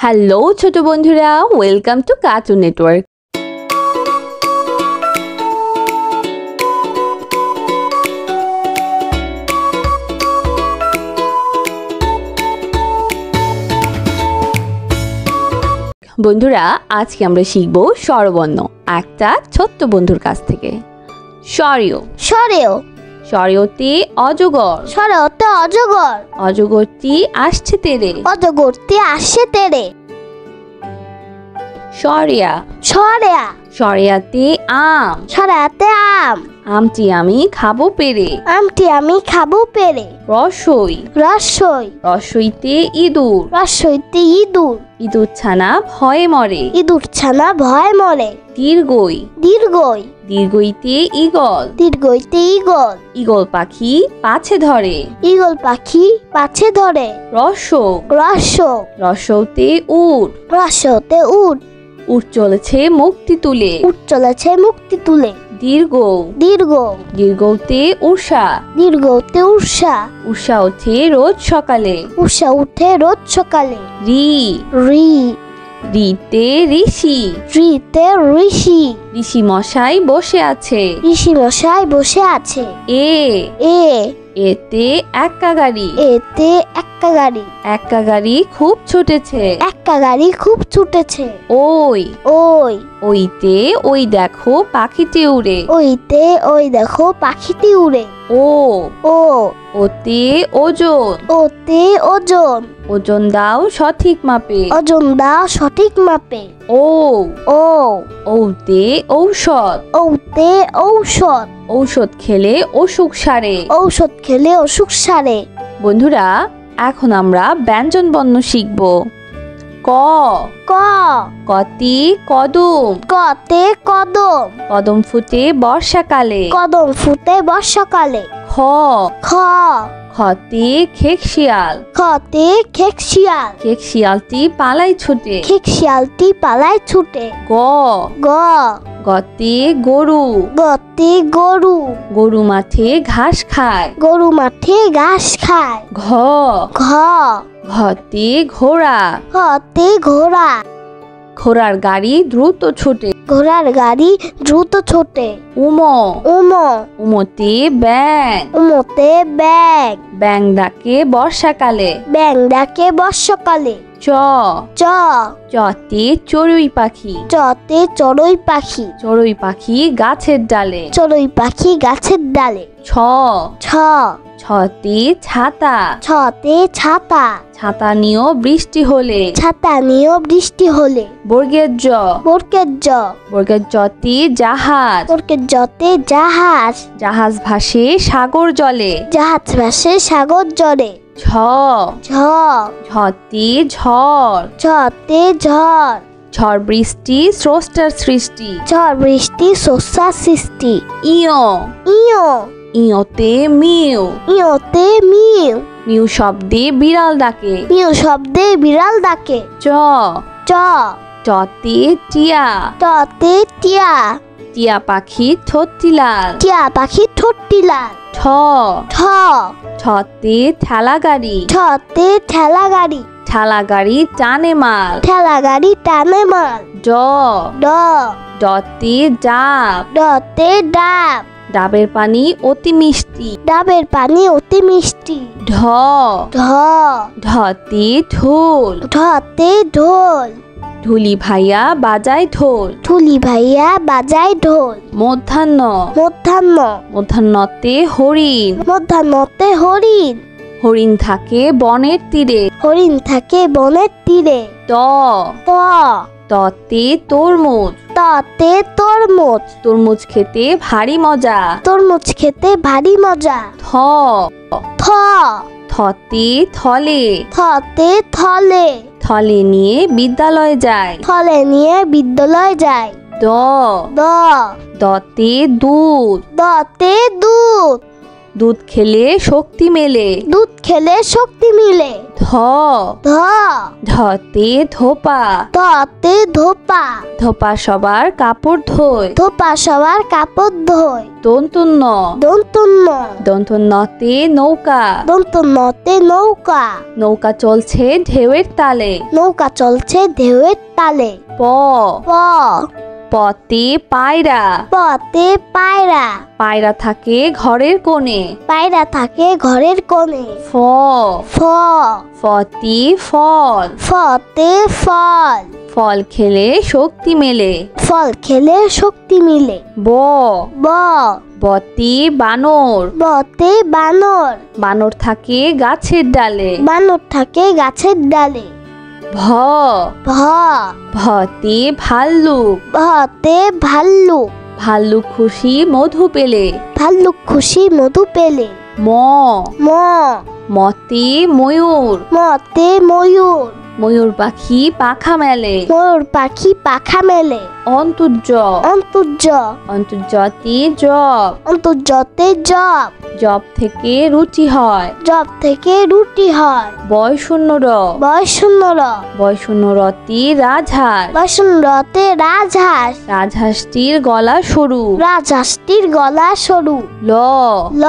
Hello ছোট বন্ধুরা, welcome to cartoon network. বন্ধুরা, আজকে আমরা শিখব স্বরবর্ণ একটা ছোট্ট বন্ধুর কাছ থেকে। স্বরীয় স্বরেও স্বরীয়তে অজগর, স্বরেওতে অজগর, অজগরটি আসছে তেরে। অজগরটি আসছে তেরে। স্বরেয়া স্বরেয়া স্বরেয়াতে আম, স্বরেয়াতে আম, আমটি আমি খাবো পেরে। আমটি আমি খাবো পেরে। রসই রসই রসইতে ইঁদুর, রসইতে ইঁদুর, ইঁদুর ছানা ভয়ে মরে। ইঁদুর ছানা ভয় মরে। দীর্ঘই দীর্ঘই দীর্ঘইতে ঈগল, দীর্ঘইতে ঈগল, ঈগল পাখি পাছে ধরে। ঈগল পাখি পাছে ধরে। রসক রসক রসৌতে উট, রসতে উট, উট চলেছে মুক্তি তুলে। উট চলেছে মুক্তি তুলে। দীর্ঘ দীর্ঘ দীর্ঘতে উষা, দীর্ঘতে উষা, উষা ওঠে রোজ সকালে। উষা উঠে রোজ সকালে। রি রি রিতে ঋষি, ঋতে ঋষি, ঋষি মশাই বসে আছে। ঋষি মশাই বসে আছে। এ এ এতে এক্কা গাড়ি, এতে এক্কা গাড়ি, এক্কা গাড়ি খুব ছুটেছে। এক্কা গাড়ি খুব ছুটেছে। ওই ওই ওইতে ওই দেখো পাখিটি উড়ে। ওইতে ওই দেখো পাখিটি উড়ে। ও ও ওতে ওজন, ওতে ওজন, ওজন দাও সঠিক মাপে। ওজন দাও সঠিক মাপে। ও ও ওতে ঔষধ, ওতে ঔষধ, ঔষধ খেলে অসুখ সারে। ঔষধ খেলে অসুখ সারে। বন্ধুরা, এখন আমরা ব্যঞ্জন বর্ণ শিখব। ক ক কতি কদম, কতে কদম, কদম ফুটে বর্ষাকালে। কদম ফুটে বর্ষাকালে। খ খ খতে খেক শিয়াল, খতে খেক শিয়াল, খেক শিয়ালটি পালাই ছুটে। খেক শিয়ালটি পালায় ছুটে। গ গ গতে গরু, গতে গরু, গরু মাঠে ঘাস খায়। গরু মাঠে ঘাস খায়। ঘ ঘ ঘতে ঘোড়া, ঘতে ঘোড়া, ঘোড়ার গাড়ি দ্রুত ছুটে। ঘোড়ার গাড়ি দ্রুত ছোটে। উম উম উমতে ব্যাং, উমতে ব্যাং, ব্যাং ডাকে বর্ষাকালে। ব্যাং ডাকে বর্ষাকালে। চ চ চতে চড়ুই পাখি, চতে চড়ুই পাখি, চড়ুই পাখি গাছের ডালে। চড়ুই পাখি গাছের ডালে। ছ ছ ছতে ছাতা, ছতে ছাতা, ছাতা নিয়েও বৃষ্টি হলে। ছাতা নিয়েও বৃষ্টি হলে। বর্গের জ বর্গের জ, বর্গের জতে জাহাজ, বর্গের জতে জাহাজ, জাহাজ ভাসে সাগর জলে। জাহাজ ভাসে সাগর জলে। ঝ ঝ ঝতে ঝড়, ঝতে ঝড়, ঝড় বৃষ্টি স্রষ্টার সৃষ্টি। ঝড় বৃষ্টি শস্যা সৃষ্টি। ইয় ইয় ইয়তে মিউ, ইয়তে মিউ, মিউ শব্দে বিড়াল ডাকে। মিউ শব্দে বিড়াল ডাকে। চ চ চতে টিয়া, টতে টিয়া, টিয়া পাখি ঠোঁটটি লাল। টিয়া পাখি ঠোঁটটি লাল। ঠ ঠ ঠতে ঠেলা গাড়ি, ঠতে ঠেলা গাড়ি, ঠেলা গাড়ি টানে মাল। ঠেলা গাড়ি টানে মাল। ড ড ডতে ডাব, ডতে ডাব, ডাবের পানি অতি মিষ্টি। ডাবের পানি অতি মিষ্টি। ঢ ঢ ঢতে ঢোল, ঢতে ঢোল, ঢুলি ভাইয়া বাজায় ঢোল। ঠুলি ভাইয়া বাজায় ঢোল। মধ্যাহ্ন মধ্যাহ্ন মধ্যাহ্নতে হরিণ, মধ্যাহ্নতে হরিণ, হরিণ থাকে বনের তীরে। হরিণ থাকে বনের তীরে। ত ত ততে তরমুজ, ততে তরমুজ, তরমুজ খেতে ভারী মজা। তরমুজ খেতে ভারী মজা। থ থ থতে থলে, থতে থলে, থলে নিয়ে বিদ্যালয়ে যায়। থলে নিয়ে বিদ্যালয় যায়। দ দ দতে দুধ, দতে দুধ, দুধ খেলে শক্তি মেলে। দুধ খেলে শক্তি মিলে। ধ ধ ধতে ধোপা। ধতে ধোপা। ধোপা সবার কাপড় ধোয়। ধোপা সবার কাপড় ধোয়। দন্তন্য দন্তন্য দন্তন্যতে নৌকা। দন্তন্যতে নৌকা। নৌকা চলছে ঢেউয়ের তালে। নৌকা চলছে ঢেউয়ের তালে। প প পতে পায়রা। পতে পায়রা। পায়রা থাকে ঘরের কোণে। পায়রা থাকে ঘরের কোণে। ফ ফ ফতে ফল। ফতে ফল। ফল খেলে শক্তি মেলে। ফল খেলে শক্তি মিলে। ব ব বতে বানর। বতে বানর। বানর থাকে গাছের ডালে। বানর থাকে গাছের ডালে। ভ ভ ভতে ভাল্লুক। ভতে ভাল্লুক। ভাল্লুক খুশি মধু পেলে। ভাল্লুক খুশি মধু পেলে। ম ম মতে ময়ূর। মতে ময়ূর। ময়ূর পাখি পাখা মেলে। ময়ূর পাখি পাখা মেলে। অন্তর্য অন্তর্য অন্তর্যতে জব। অন্তর্যতে জব। জব থেকে রুটি হয়। জব থেকে রুটি হয়। বয়শূন্য র বয়শূন্য র বয়শূন্য রতে রাজহাঁস। বয়শূন্য রতে রাজহাঁস। রাজহাঁসটির গলা সরু। রাজহাঁসটির গলা সরু। ল ল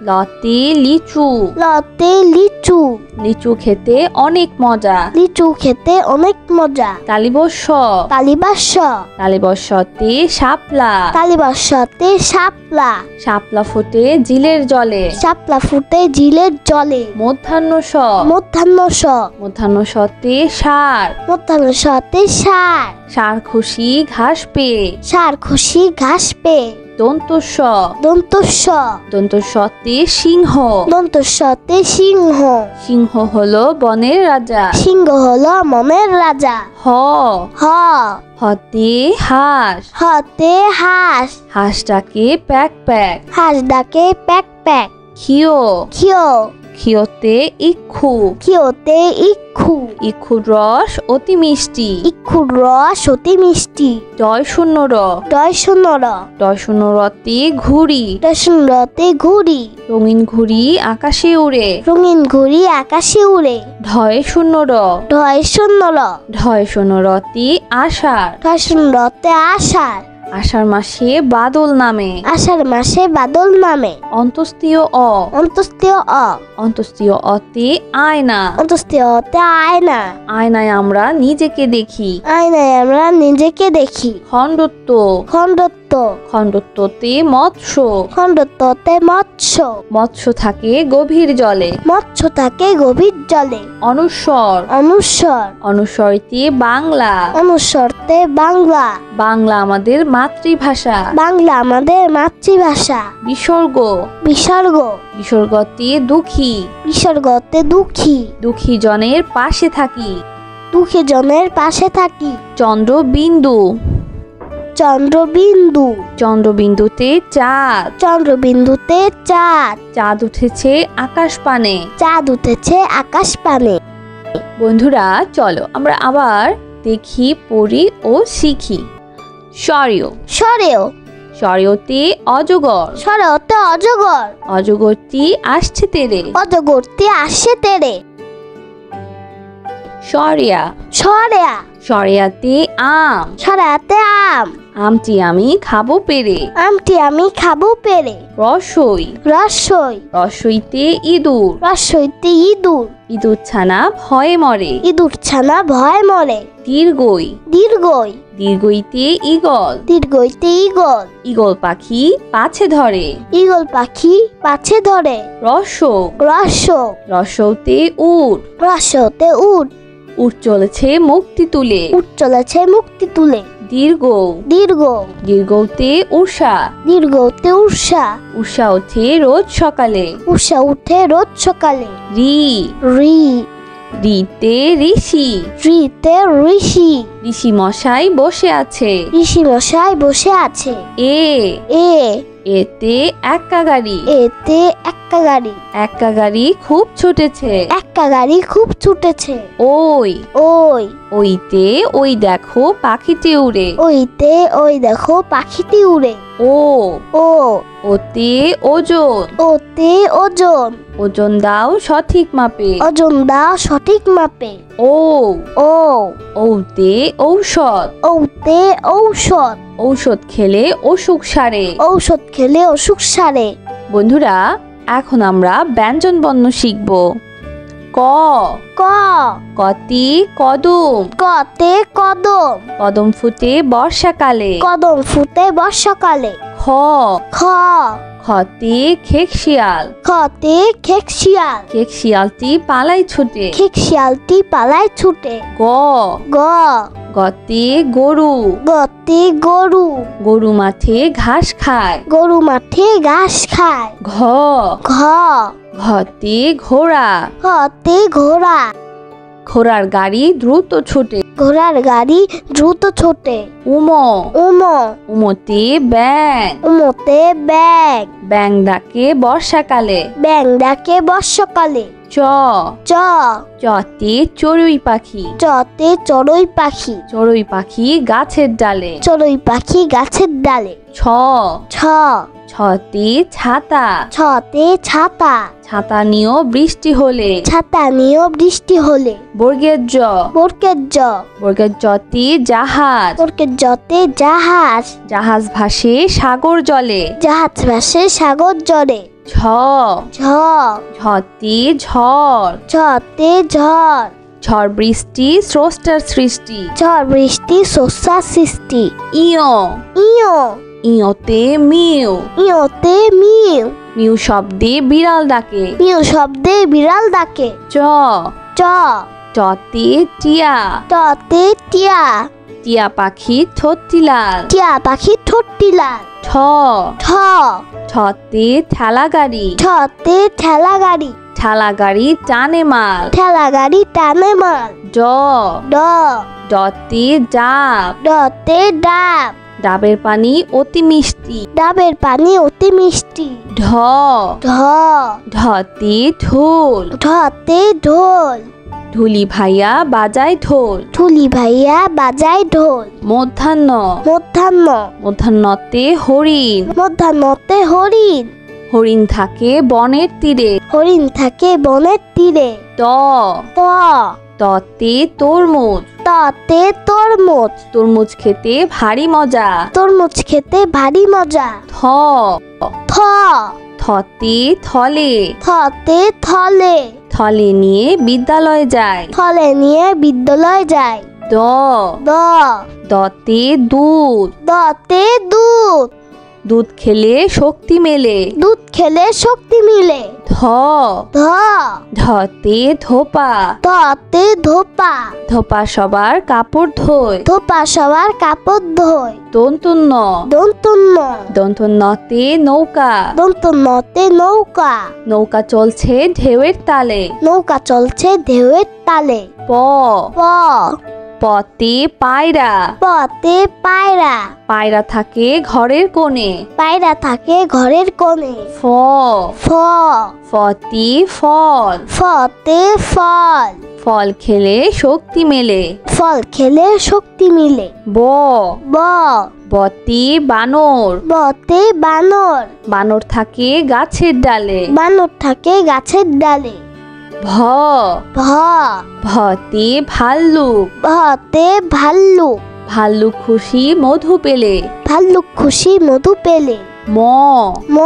লতে লিচু। লতে লিচু। লিচু খেতে অনেক মজা। লিচু খেতে অনেক মজা। তালিবস্য তালিবাস্য তালিবস্যতে শাপলা। তালিবাস্যতে শাপলা। শাপলা ফোটে জিলের জলে। শাপলা ফুটে ঝিলের জলে। মধ্যাহ্ন স মধ্যাহ্ন স মধ্যাহ্ন সতে ষাঁড়। মধ্যাহ্ন সতে ষাঁড়। ষাঁড় খুশি ঘাস পেয়ে। ষাঁড় খুশি ঘাস পেয়ে। দন্তস্ব দন্তস্ব দন্তস্বতে সিংহ। দন্তস্বতে সিংহ। সিংহ হলো বনের রাজা। সিংহ হলো মনের রাজা। হ হ হতে হাঁস। হতে হাঁস। হাঁসটাকে প্যাক প্যাক। হাঁস ডাকে প্যাক প্যাক। খিও খিও খিওতে ইক্ষু। খিওতে ইক্ষু। ইক্ষুর রস অতি মিষ্টি। ইক্ষুর রস অতি মিষ্টি। ডয় শূন্য র ডয় শূন্য র ডয় শূন্য রতে ঘুড়ি। ডয় শূন্য রতে ঘুড়ি। রঙিন ঘুড়ি আকাশে উড়ে। রঙিন ঘুড়ি আকাশে উড়ে। ঢয় শূন্য র ঢয় শূন্য র ঢয় শূন্য রতে আষাঢ়। ঢয় শূন্য রতে আষাঢ়। আষাঢ় মাসে বাদল নামে। আষাঢ় মাসে বাদল নামে। অন্তস্তীয় অ অন্তস্তীয় অ অন্তস্তীয় অতে আয়না। অন্তস্তীয় অতে আয়না। আয়নায় আমরা নিজেকে দেখি। আয়নায় আমরা নিজেকে দেখি। খণ্ডত্ব খণ্ডত্ব খণ্ডত্বতে মৎস্য। খণ্ডত্বতে মৎস্য। মৎস্য থাকে গভীর জলে। মৎস্য থাকে গভীর জলে। অনুস্বর অনুস্বর অনুস্বরতে বাংলা। অনুস্বরতে বাংলা। বাংলা আমাদের মাতৃভাষা। বাংলা আমাদের মাতৃভাষা। বিসর্গ বিসর্গ বিসর্গতে দুঃখী। বিসর্গতে দুঃখী। দুঃখী জনের পাশে থাকি। দুঃখী জনের পাশে থাকি। চন্দ্রবিন্দু চন্দ্রবিন্দু চন্দ্রবিন্দুতে চাঁদ। চন্দ্রবিন্দুতে চাঁদ। চাঁদ উঠেছে আকাশ পানে। চাঁদ উঠেছে আকাশ পানে। বন্ধুরা চলো আমরা আবার দেখি, পড়ি ও শিখি। স্বরীয় সরেও স্বরীয়তে অজগর। সরেওতে অজগর। অজগরটি আসছে তেরে। অজগরটি আসে তেরে। সরিয়া সরেয়া সরিয়াতে আম। সরাতে আম। আমটি আমি খাবো পেরে। আমটি আমি খাবো পেরে। রসই রসই রসইতে ইঁদুর। রসইতে ইঁদুর। ইঁদুর ছানা ভয়ে মরে। ইঁদুর ছানা ভয় মরে। দীর্ঘই দীর্ঘই দীর্ঘইতে ঈগল। দীর্ঘইতে ঈগল। ঈগল পাখি পাছে ধরে। ঈগল পাখি পাছে ধরে। রসক রসক রসৌতে উট। রসতে উট। উট চলেছে মুক্তি তুলে। উট চলেছে মুক্তি তুলে। দীর্ঘ দীর্ঘ দীর্ঘতে উষা। দীর্ঘতে উষা। উষা ওঠে রোজ সকালে। উষা উঠে রোজ সকালে। রি রি রিতে ঋষি। রিতে ঋষি। ঋষি মশাই বসে আছে। ঋষি মশাই বসে আছে। এ এ এতে এক্কা গাড়ি। এতে এক্কা গাড়ি। এক্কা গাড়ি খুব ছুটেছে। এক্কা গাড়ি খুব ছুটেছে। ওই ওই ওইতে ওই দেখো পাখিটি উড়ে। ওইতে ওই দেখো পাখিটি উড়ে। ও ও ওতে ওজন। ওতে ওজন। ওজন দাও সঠিক মাপে। ওজন দাও সঠিক মাপে। ও ও ওতে ঔষধ। ওতে ঔষধ। ঔষধ খেলে অসুখ সারে। ঔষধ খেলে অসুখ সারে। বন্ধুরা, এখন আমরা ব্যঞ্জন বর্ণ শিখব। ক ক কতি কদম। কতে কদম। কদম ফুটে বর্ষাকালে। কদম ফুটে বর্ষাকালে। খ খ খতে খেক শিয়াল। খতে খেক শিয়াল। খেক শিয়ালটি পালাই ছুটে। খেক শিয়ালটি পালায় ছুটে। গ গ গতে গরু। গতে গরু। গরু মাঠে ঘাস খায়। গরু মাঠে ঘাস খায়। ঘ ঘ ঘতে ঘোড়া। ঘতে ঘোড়া। ঘোড়ার গাড়ি দ্রুত ছুটে। ঘোড়ার গাড়ি দ্রুত ছোটে। উম উম উমতে ব্যাং। উমতে ব্যাগ। ব্যাং ডাকে বর্ষাকালে। ব্যাং ডাকে বর্ষাকালে। চ চ চতে চড়ুই পাখি। চতে চড়ুই পাখি। চড়ুই পাখি গাছের ডালে। চড়ুই পাখি গাছের ডালে। ছ ছ ছতে ছাতা। ছতে ছাতা। ছাতা নিয়েও বৃষ্টি হলে। ছাতা নিয়েও বৃষ্টি হলে। বর্গের জ বর্গের জ বর্গের জতে জাহাজ। বর্গের জতে জাহাজ। জাহাজ ভাসে সাগর জলে। জাহাজ ভাসে সাগর জলে। ঝ ঝ ঝতে ঝড়। ঝতে ঝড়। ঝড় বৃষ্টি স্রষ্টার সৃষ্টি। ঝড় বৃষ্টি শস্যার সৃষ্টি। ইয় ইয় ইয়তে মিউ। ইয়তে মিউ। মিউ শব্দে বিড়াল ডাকে। মিউ শব্দে বিড়াল ডাকে। চ চ চতে টিয়া। টতে টিয়া। টিয়া পাখি ঠোঁটটি লাল। টিয়া পাখি ঠোঁটটি লাল। ঠ ঠ ছতে ঠেলা গাড়ি। ঠতে ঠেলা গাড়ি। ঠেলা গাড়ি টানে মাল। ঠেলা গাড়ি টানে মাল। ড ড ডতে ডাব। ডতে ডাব। ডাবের পানি অতি মিষ্টি। ডাবের পানি অতি মিষ্টি। ঢ ঢ ঢতে ঢোল। ঢতে ঢোল। ঢুলি ভাইয়া বাজায় ঢোল। ঠুলি ভাইয়া বাজায় ঢোল। মধ্যাহ্ন মধ্যাহ্ন মধ্যাহ্নতে হরিণ। মধ্যাহ্নতে হরিণ। হরিণ থাকে বনের তীরে। হরিণ থাকে বনের তীরে। ত ত ততে তরমুজ। ততে তরমুজ। তরমুজ খেতে ভারী মজা। তরমুজ খেতে ভারী মজা। থ থ থতে থলে। থতে থলে। থলে নিয়ে বিদ্যালয়ে যায়। থলে নিয়ে বিদ্যালয় যায়। দ দ দতে দুধ। দতে দুধ। দুধ খেলে শক্তি মেলে। দুধ খেলে শক্তি মিলে। ধ ধ ধতে ধোপা। ধতে ধোপা। ধোপা সবার কাপড় ধোয়। ধোপা সবার কাপড় ধোয়। দন্তন্য দন্তন্য দন্তন্যতে নৌকা। দন্তন্যতে নৌকা। নৌকা চলছে ঢেউয়ের তালে। নৌকা চলছে ঢেউয়ের তালে। প প পতে পায়রা। পতে পায়রা। পায়রা থাকে ঘরের কোণে। পায়রা থাকে ঘরের কোণে। ফ ফ ফতে ফল। ফতে ফল। ফল খেলে শক্তি মেলে। ফল খেলে শক্তি মিলে। ব ব বতে বানর। বতে বানর। বানর থাকে গাছের ডালে। বানর থাকে গাছের ডালে। ভ ভ ভতে ভাল্লুক। ভতে ভাল্লুক। ভাল্লুক খুশি মধু পেলে। ভাল্লুক খুশি মধু পেলে। ম ম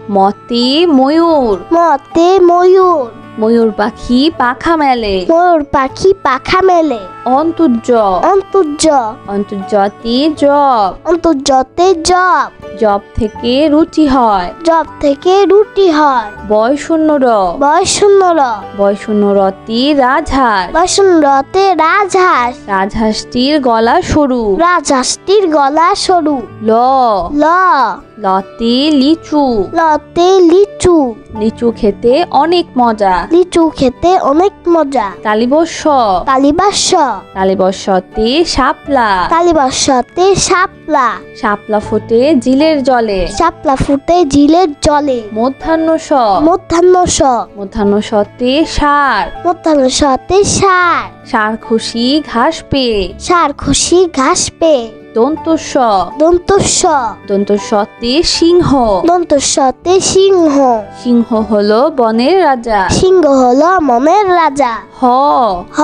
মতে ময়ূর। মতে ময়ূর। ময়ূর পাখি পাখা মেলে। ময়ূর পাখি পাখা মেলে। অন্তর্য অন্তর্য অন্তর্যতে জব। অন্তর্যতে জব। জব থেকে রুটি হয়। জব থেকে রুটি হয়। বয়শূন্য র বয়শূন্য র বয়শূন্য রতে রাজহাঁস। বয়শূন্য রতে রাজহাঁস। রাজহাঁসটির গলা সরু। রাজহাঁসটির গলা সরু। ল ল লতে লিচু। লতে লিচু। লিচু খেতে অনেক মজা। লিচু খেতে অনেক মজা। তালিবস্য কালিবাস্য তালিবর্ষতে শাপলা, তালিবর্ষতে শাপলা, শাপলা ফোটে জিলের জলে, শাপলা ফুটে ঝিলের জলে, মধ্যাহ্ন স, মধ্যাহ্ন স, মধ্যাহ্ন সতে ষাঁড়, মধ্যাহ্ন সতে ষাঁড়, ষাঁড় খুশি ঘাস পেয়ে, ষাঁড় খুশি ঘাস পেয়ে, দন্ত স, দন্ত স, দন্ত সতে সিংহ, দন্ত সতে সিংহ, সিংহ হলো বনের রাজা, সিংহ হলো মনের রাজা, হ, হ,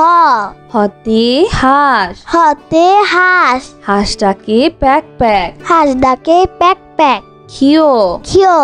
হতে হাঁস, হতে হাঁস, হাঁস ডাকে প্যাক প্যাক, হাঁস ডাকে প্যাক প্যাক, খিও, খিও,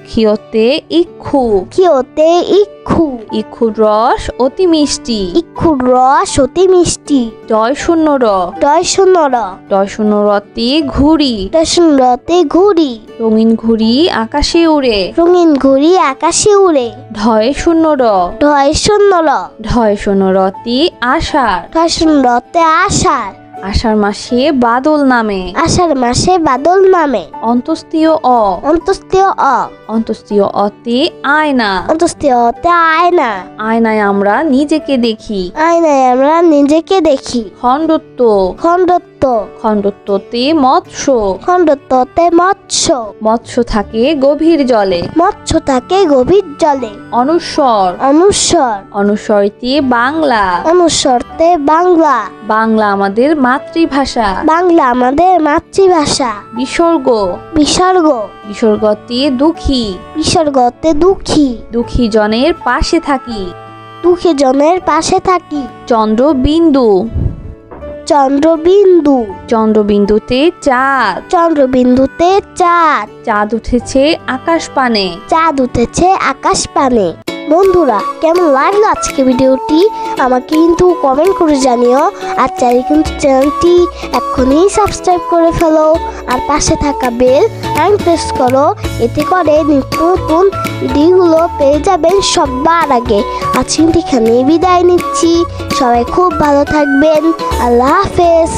খিওতে ইক্ষু, খিওতে ইক্ষু, ইক্ষুর রস অতি মিষ্টি, ইক্ষুর রস অতি মিষ্টি, ডয় শূন্য র, ডয় শূন্য র, ডয় শূন্য রতে ঘুড়ি, ডয় শূন্য রতে ঘুড়ি, রঙিন ঘুড়ি আকাশে উড়ে, রঙিন ঘুড়ি আকাশে উড়ে, ঢয় শূন্য র, ঢয় শূন্য র, ঢয় শূন্য রতে আষাঢ়, ঢয় শূন্য রতে আষাঢ়, আষাঢ় মাসে বাদল নামে, আষাঢ় মাসে বাদল নামে, অন্তস্তীয় অ, অন্তস্তীয় অ, অন্তস্তীয় অতে আয়না, অন্তস্তীয় অতে আয়না, আয়নায় আমরা নিজেকে দেখি, আয়নায় আমরা নিজেকে দেখি, খণ্ডত্ব, খণ্ডত্ব, খণ্ডত্বতে মৎস্য, খণ্ডত্বতে মৎস্য, মৎস্য থাকে গভীর জলে, মৎস্য থাকে গভীর জলে, অনুস্বর, অনুস্বর, অনুস্বরতে বাংলা, অনুস্বরতে বাংলা, বাংলা আমাদের মাতৃভাষা, বাংলা আমাদের মাতৃভাষা, বিসর্গ, বিসর্গ, বিসর্গতে দুঃখী, বিসর্গতে দুঃখী, দুঃখী জনের পাশে থাকি, দুঃখী জনের পাশে থাকি, চন্দ্রবিন্দু, চন্দ্রবিন্দু, চন্দ্রবিন্দুতে চাঁদ, চন্দ্রবিন্দুতে চাঁদ, চাঁদ উঠেছে আকাশ পানে, চাঁদ উঠেছে আকাশ পানে। বন্ধুরা, কেমন লাগলো আজকে ভিডিওটি আমাকে কিন্তু কমেন্ট করে জানিও। আর চাইলে কিন্তু চ্যানেলটি এক্ষুনি সাবস্ক্রাইব করে ফেলো আর পাশে থাকা বেল আইকন প্রেস করো, এতে করে নিত্য নতুন ভিডিওগুলো পেয়ে যাবেন সবার আগে। আজ কিন্তু এখানেই বিদায় নিচ্ছি, সবাই খুব ভালো থাকবেন, আল্লাহ হাফেজ।